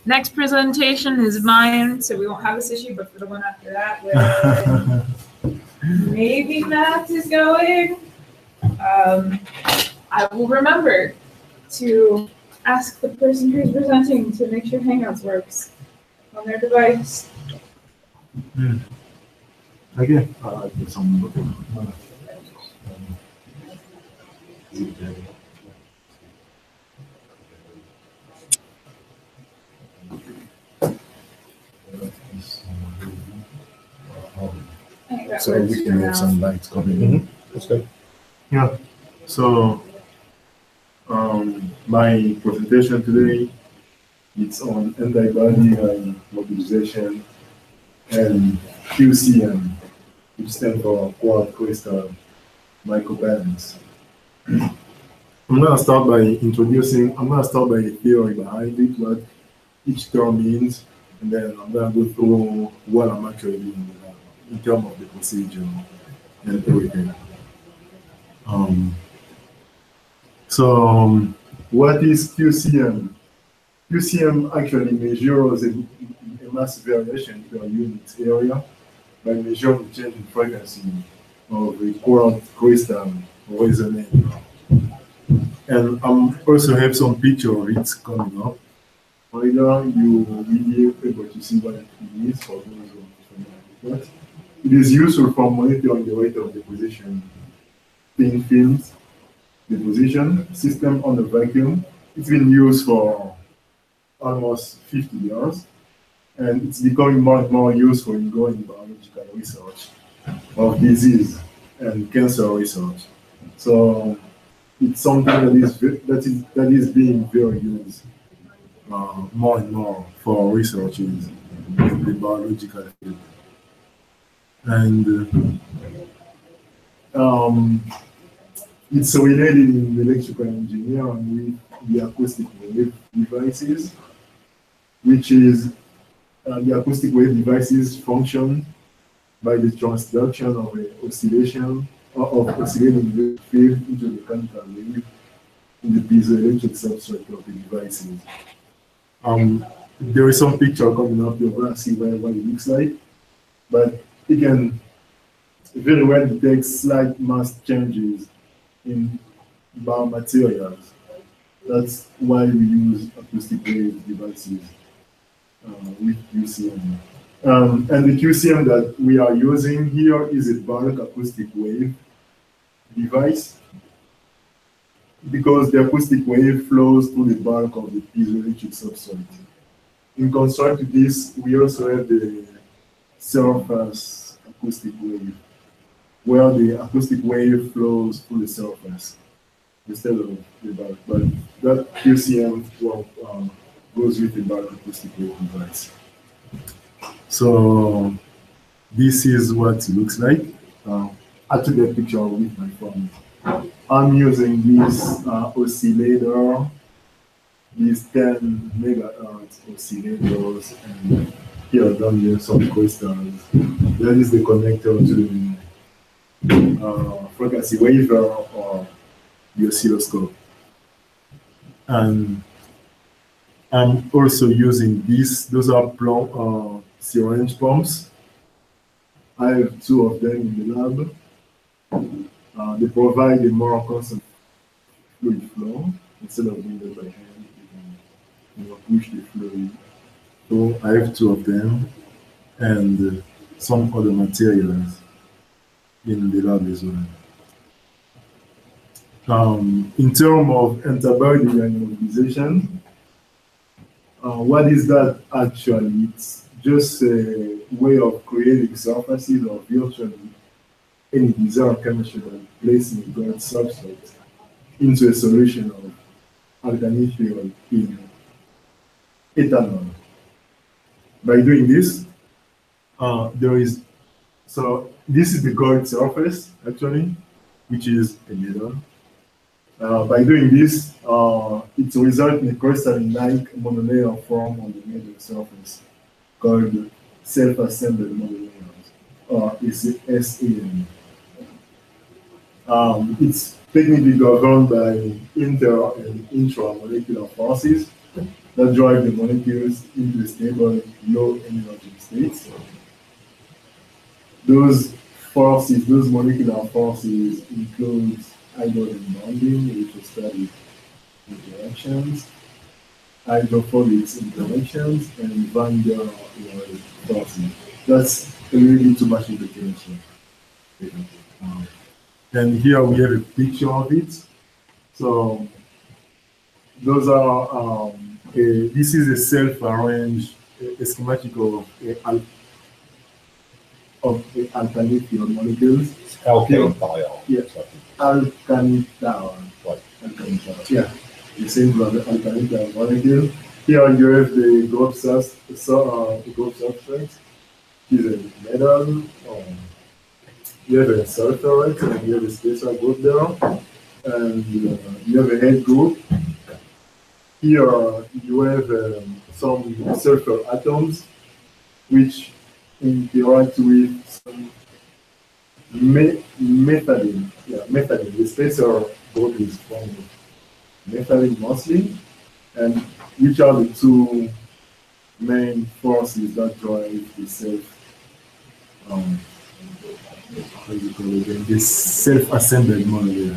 Next presentation is mine, so we won't have this issue, but for the one after that, where maybe Matt is going, I will remember to ask the person who's presenting to make sure Hangouts works on their device. Okay. So we can have some lights coming in. That's good. Yeah. So my presentation today, it's on antibody and mobilization and QCM, which stands for quad crystal micropatterns. I'm gonna start by the theory behind it, what each term means, and then I'm gonna go through what I'm actually doing in terms of the procedure and everything. What is QCM? QCM actually measures a mass variation per unit area by measuring the change in frequency of a quartz crystal resonator. And also have some picture of it coming up. Either you will be able to see what it is for those who are familiar. It is useful for monitoring the rate of deposition, thin films, deposition system on the vacuum. It's been used for almost 50 years, and it's becoming more and more useful in going biological research of disease and cancer research. So it's something that is being very used more and more for researchers in the biological field. And it's related in electrical engineering with the acoustic wave devices, which is the acoustic wave devices function by the transduction of an oscillation of oscillating field into the mechanical wave in the piezoelectric substrate of the devices. There is some picture coming up. You're going to see what it looks like, but it can very well detect slight mass changes in biomaterials. That's why we use acoustic wave devices with QCM. And the QCM that we are using here is a bulk acoustic wave device, because the acoustic wave flows through the bulk of the piezoelectric substrate. In contrast to this, we also have the surface acoustic wave, where the acoustic wave flows through the surface instead of the bulk. But that QCM goes with the bulk acoustic wave device. So this is what it looks like. I took that picture with my phone. I'm using this oscillator, these 10 megahertz oscillators, and here down here some crystals. That is the connector to the frequency waiver or the oscilloscope. And I'm also using these. Those are syringe pumps. I have 2 of them in the lab. They provide a more constant fluid flow. Instead of doing that by hand, you can push the fluid. So I have 2 of them, and some other materials in the lab as well. In terms of antibody and mobilization, what is that actually? It's just a way of creating surfaces or virtually any desired chemistry by placing a gold substrate into a solution of alkanyl in ethanol. By doing this, this is the gold surface actually, which is a metal. By doing this, it results in a crystalline-like monolayer form on the metal surface called self-assembled monolayers, or SAM. It's technically governed by inter and intramolecular forces that drive the molecules into a stable low energy state. Those forces, those molecular forces include hydrogen bonding, which is studied interactions, hydrophobic interactions, and van der Waals forces. That's a little bit too much into chemistry. And here we have a picture of it. So those are, this is a self-arranged schematic of alkyl molecules. Alkane thiol. Yeah. Alkyl thiol. Right. Alkyl thiol. Yeah. The same for the alkyl thiol molecule. Here you have the group substrate. Is a metal. You have a sulfurate and you have a special group there. And you have a head group. Here you have some sulfur atoms which interact with some methylene. Yeah, methylene. The spacer group is from methylene mostly, and which are the two main forces that drive the self-assembled molecule.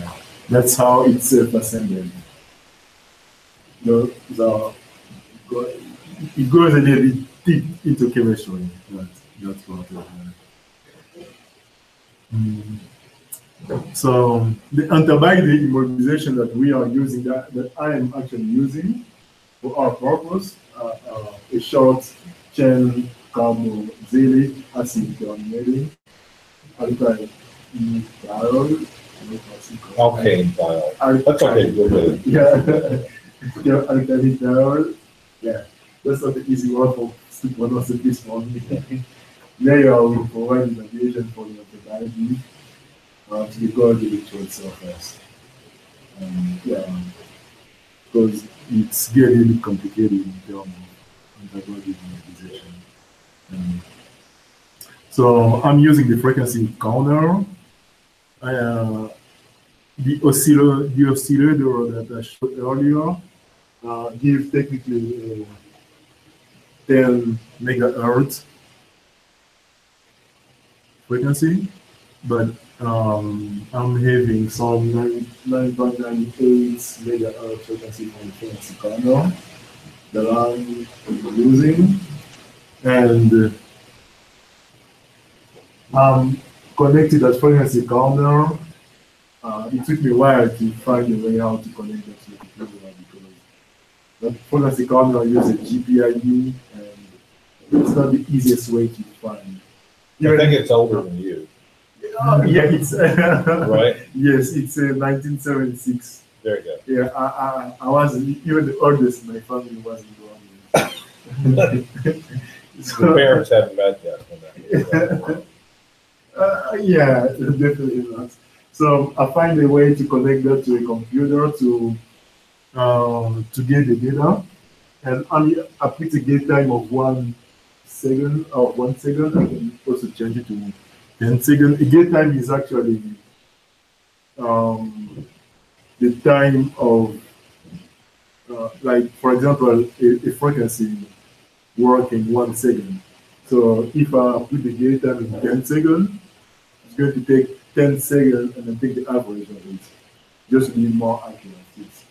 That's how it's self-assembled. It goes a little bit deep into chemistry. That's what. So the antibiotic immobilization that we are using, that I am actually using for our purpose, a short chain carboxylic acid terminating alkyl thiol. Alkane thiol. That's okay. Go ahead. Yeah, alkyl thiol. Yeah, that's not the easy word for pronounce this one. Layer will provide the radiation for the antibiotic to record the electrode surface. Because it's getting a bit complicated in terms of antibiotic immobilization. So I'm using the frequency counter. The oscillator that I showed earlier gives technically 10 megahertz frequency, but I'm having some 9.98 megahertz frequency from the frequency counter that I'm using, and I'm connected that frequency counter. It took me a while to find a way how to connect that to the computer because that frequency counter uses GPIO, and it's not the easiest way to find. I think it's older than you. Yeah, it's right. Yes, it's 1976. There you go. Yeah, I was even the oldest in my family wasn't born. The parents haven't met yet. Yeah, definitely not. So I find a way to connect that to a computer to get the data, and I put a gate time of 1 second or 1 second. I can also change it to 10 seconds. A gate time is actually the time of like, for example, a frequency work in 1 second. So if I put the gate time in 10 seconds, it's going to take 10 seconds and then take the average of it, just to be more accurate. It's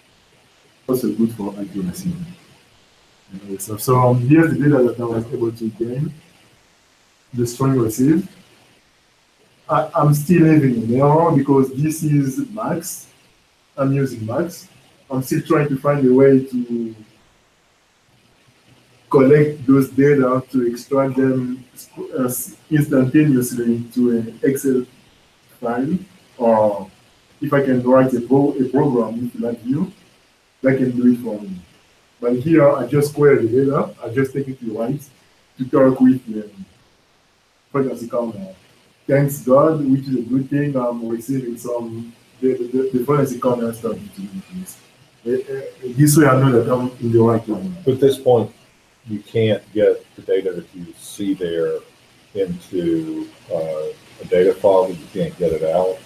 also good for accuracy. So here's the data that I was able to gain, the string received. I'm still having an error because this is max. I'm using max. I'm still trying to find a way to collect those data to extract them instantaneously into an Excel file, or if I can write a program with LabVIEW, that can do it for me. But here I just query the data, I just take it to write to talk with the frequency counter. Thanks God, which is a good thing, I'm receiving some the frequency counter starting to increase. This way I know that I'm in the right line. But at this point, you can't get the data that you see there into a data file, you can't get it out.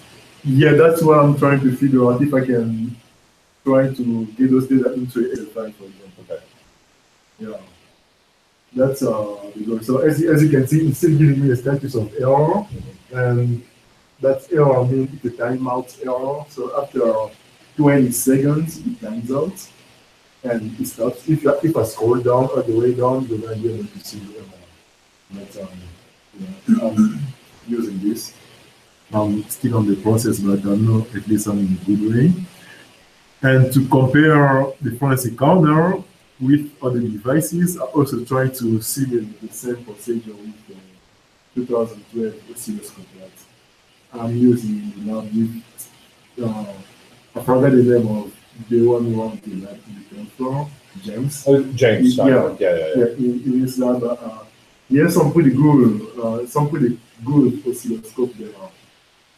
Yeah, that's what I'm trying to figure out, if I can try to get those data into an Excel file, for example. Okay. Yeah. That's the goal. So as you can see, it's still giving me a status of error, and that error means it's a timeout error. So after 20 seconds, it times out and it stops. If I scroll down all the way down, you're gonna be able to see the error. But I'm using this. I'm still on the process, but I know at least I'm in a good way. And to compare the forensic counter with other devices, I also try to simulate the same procedure with the 2012 oscilloscope that I'm using now with, I forgot the name of the one who won the lab in the 10th floor, James. Oh, James. Yeah. Yeah. In his lab, he has some pretty good oscilloscope there.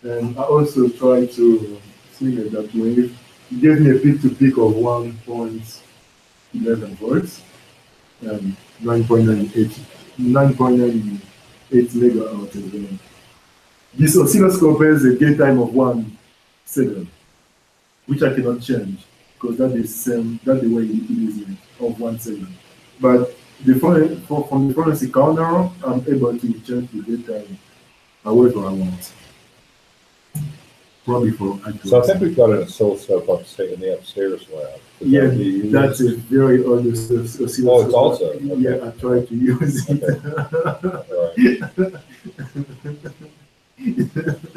And I also try to simulate that wave. He gave me a peak-to-peak of 1.11 volts and 9.98 megahertz again. This oscilloscope has a gate time of 1 second, which I cannot change because that's the way it is of 1 second. But from the forensic counter, I'm able to change the gate time however I want. Probably for accuracy. So I think we've got an oscilloscope upstairs in the upstairs lab. Yeah, that's a very old oscilloscope. Oh, it's also? Okay. Yeah, I try to use it. Right.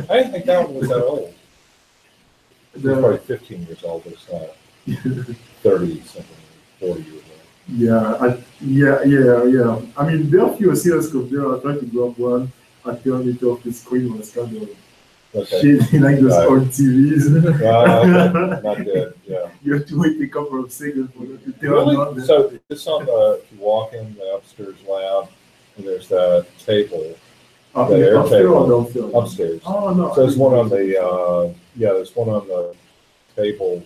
I didn't think that one was that old. It's probably 15 years old, but it's not 30 something, 40 years old. Yeah. I mean, there are a few oscilloscopes there. I tried to grab one. I turned it off. The screen was kind of shady, like those old TVs. Okay. Not good. Yeah. You have to wait a couple of seconds for it to turn Really? on. So it's on the, if you walk in the upstairs lab, and there's that table. The air upstairs table. or downstairs? Upstairs. Oh, no. So there's one on the, there's one on the table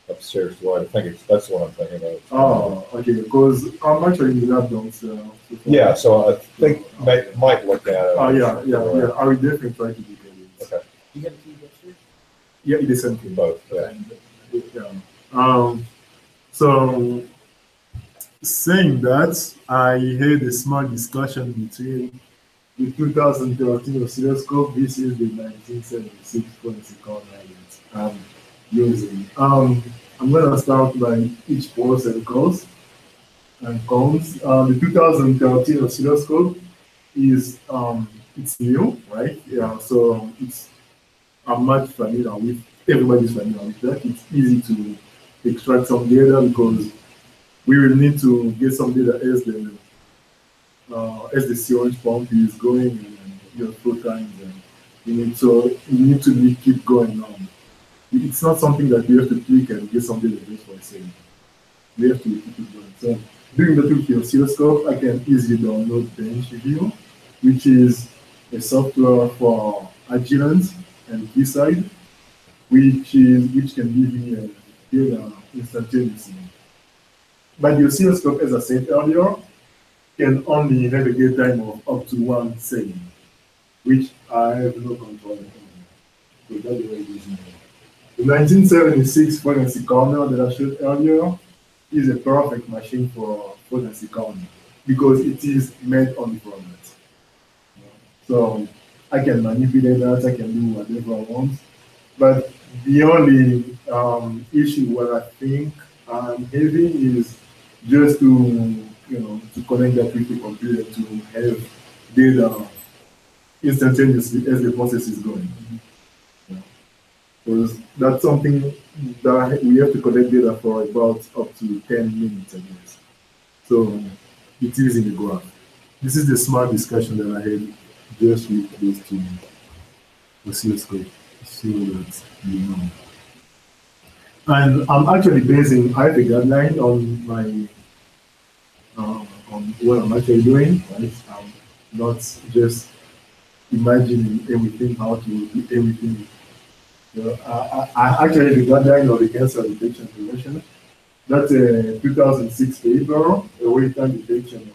upstairs. Right. I think that's the one I'm thinking of. Oh, okay. Because I'm actually in the lab downstairs. Yeah, so I think might look at it. Oh, yeah. I will definitely try to look at it. Okay. You got a key upstairs? Yeah, it is something. Both. Yeah. So, saying that, I had a small discussion between the 2013 oscilloscope. This is the 1976 forensic counter that I'm using. I'm going to start by each pros and cons. The 2013 oscilloscope is it's new, right? Yeah, so I'm much familiar with. Everybody's familiar with that. It's easy to extract some data because we will need to get some data as the sewage pump is going and your flow times, and you need to keep going on. It's not something that you have to click and get some data just for a second. We have to keep it going. So during the tool for oscilloscope, I can easily download BenchView, which is a software for Agilent and Keysight, which can give me data instantaneously. But the oscilloscope, as I said earlier, can only have a gate time of up to 1 second, which I have no control over. So that's the way it is now. The 1976 forensic counter that I showed earlier is a perfect machine for forensic counter because it is made on format. So I can manipulate that, I can do whatever I want. But the only issue what I think I'm having is just to connect that with the computer to have data instantaneously as the process is going. Because that's something that we have to collect data for about up to 10 minutes, I guess. So it is in the graph. This is the smart discussion that I had just with these two oscilloscopes, so that you know. And I'm actually basing, I have a guideline on my on what I'm actually doing, right? I'm not just imagining everything, how to do everything. I actually have a guideline of the cancer detection prevention. That's a 2006 paper, a real-time detection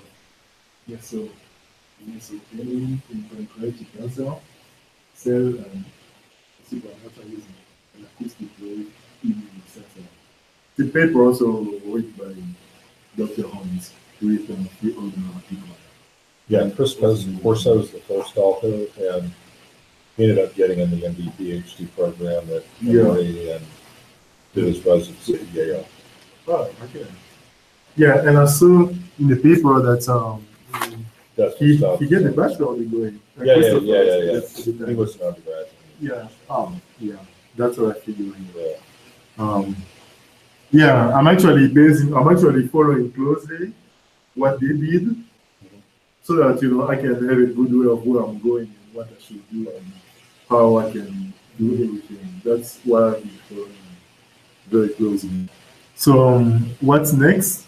of mesothelin in pancreatic cancer cell and using an acoustic wave imaging sensor. The paper also written by Dr. Holmes. with the other people. Yeah, Chris Corso is the first author, and he ended up getting in the MD PhD program at Emory and did his residency at Yale. Oh, okay. Yeah, and I saw in the paper that he get the bachelor degree. Yeah. He was an undergraduate. Yeah. Yeah. That's what I figured. Yeah. I'm actually following closely what they did, so that I can have a good way of where I'm going and what I should do and how I can do everything. That's what I'm following very closely. So what's next?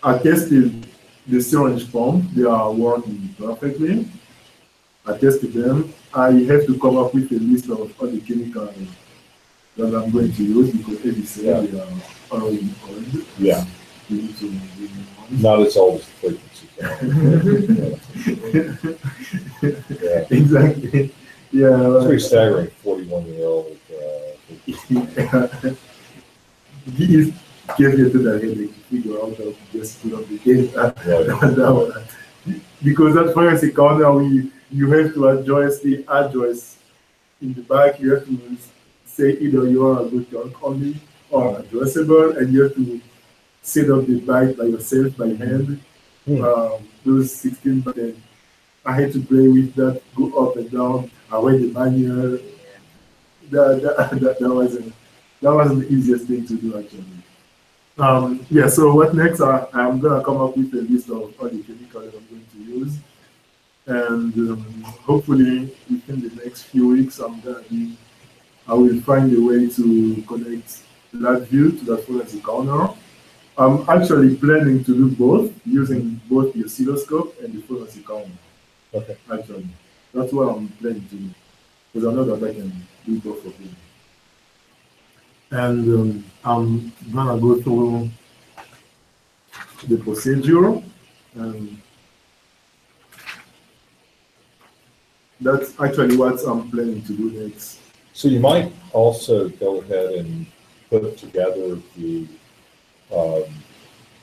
I tested the syringe pump. They are working perfectly. I tested them. I have to come up with a list of all the chemicals that I'm going to use because as you said, they are already old. Yeah. We need to not as old as the frequency. Yeah. Exactly. Yeah. It's pretty staggering. 41-year-old. He gave me to that headache to figure out how to just put up the game. Because at first corner you have to adjust the address in the back. You have to say either you are a good talk only or addressable, and you have to set up the bike by yourself by hand. Those 16 buttons. I had to play with that, go up and down. I read the manual. That wasn't the easiest thing to do actually. Yeah, so what next? I'm gonna come up with a list of all the chemicals I'm going to use. And hopefully within the next few weeks I will find a way to connect LabVIEW to that fluency counter. I'm actually planning to do both, using both the oscilloscope and the fluency counter. Okay. Actually, that's what I'm planning to do, because I know that I can do both of them. And I'm gonna go through the procedure, and that's actually what I'm planning to do next. So you might also go ahead and put together the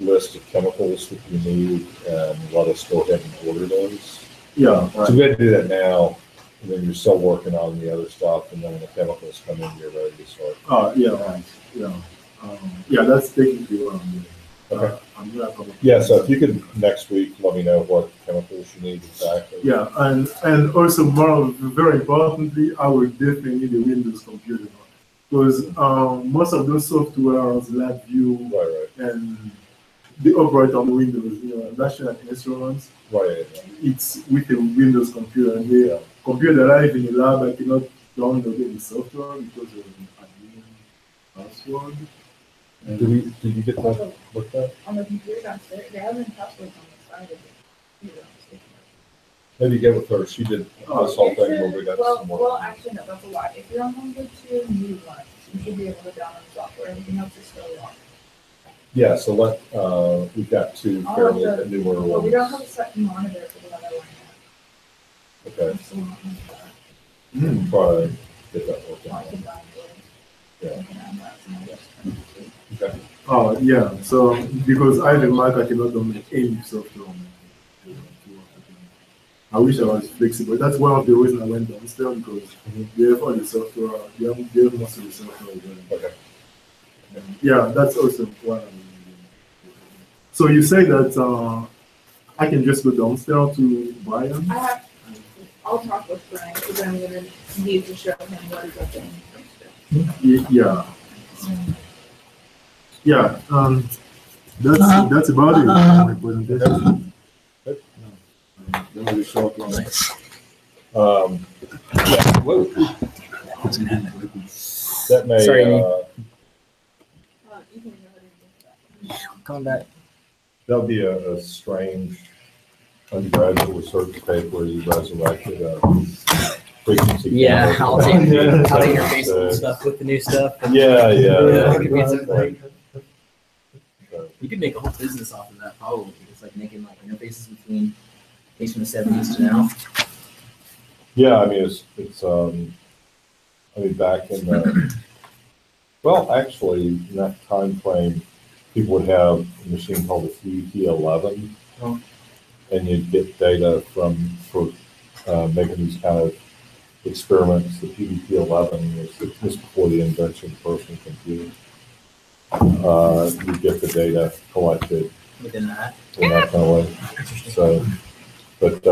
list of chemicals that you need and let us go ahead and order those. Yeah. Right. So we have to do that now, and then you're still working on the other stuff, and then when the chemicals come in, you're ready to start. Yeah, right. Yeah. Yeah, that's technically what I'm doing. Okay. I'm gonna come up. Yeah, so if you could next week let me know what chemicals you need exactly. Yeah, and also very importantly, I will definitely need a Windows computer, because most of those softwares, LabVIEW, right. and they operate on Windows. National Instruments. Right. It's with a Windows computer, and the computer live in the lab. I cannot download any software because of an admin password. Did you get that looked at? On the computer downstairs, they have any passwords on the side of the computer. Maybe get with her. She did this whole thing where we got some more. Well, actually, no, that's a lie. If you're on HomeKit 2 and you want, you should be able to download software. Everything else is still locked. Yeah, so we've got two fairly newer ones. Well, we don't have a second monitor for the one I want Okay. now. Try to get that working. Yeah. Okay. Oh, yeah. So, because I have a Mac, I cannot download any software on it. I wish I was flexible. That's one of the reasons I went downstairs, because they have all the software, they have most of the software. Okay. Yeah, that's also what I'm doing. So you say that I can just go downstairs to Brian? I'll talk with Brian, because I'm going to need to show him what is up in. Yeah. Yeah. That's about it. My presentation. That was a short one. Yeah. Whoa. That may. Sorry. You can go ahead and do that. Coming back. That'll be a strange undergraduate research paper where you resurrected frequency. Yeah, I'll take your Yeah. face and stuff with the new stuff. Yeah. It could be its own thing. Okay. You could make a whole business off of that, probably. It's like making like interfaces between things from the 70s to now. Yeah, I mean it's I mean back in the Well, actually, in that time frame, people would have a machine called a PVT-11. Oh. And you'd get data for making these kind of experiments. The PVT-11 was just before the invention of personal computing. You get the data collected Within that. in that kind of way. So, but,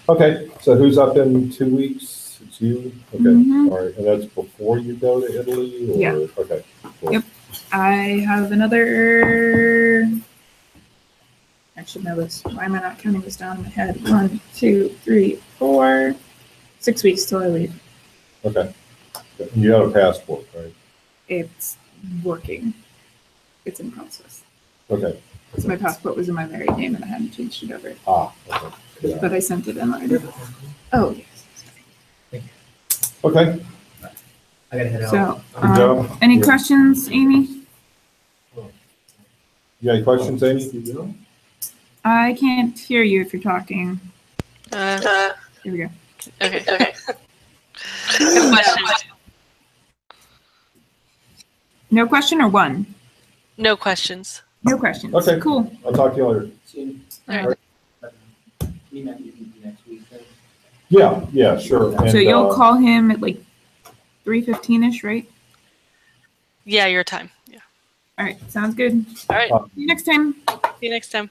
okay, so who's up in 2 weeks? It's you? Okay, Mhm. all right, and that's before you go to Italy? Or? Yeah. Okay. Cool. Yep. I have another. I should know this. Why am I not counting this down in my head? 1, 2, 3, 4, 6 weeks till I leave. Okay. And you have a passport, right? It's working. It's in process. Okay. So my passport was in my married name and I hadn't changed it over. Okay. Yeah. But I sent it in already. Oh, yes. Okay. I gotta head out. So, Good job. any Yeah. questions, Amy? You got any questions, Amy? I can't hear you if you're talking. Okay. Here we go. Okay. Good question. No question or one? No questions. No questions. Okay. Cool. I'll talk to you later. Soon. All right. Me and you can do next week then. Yeah, sure. So And, you'll call him at like 3:15ish, right? Yeah, your time. Yeah. All right. Sounds good. All right. See you next time. See you next time.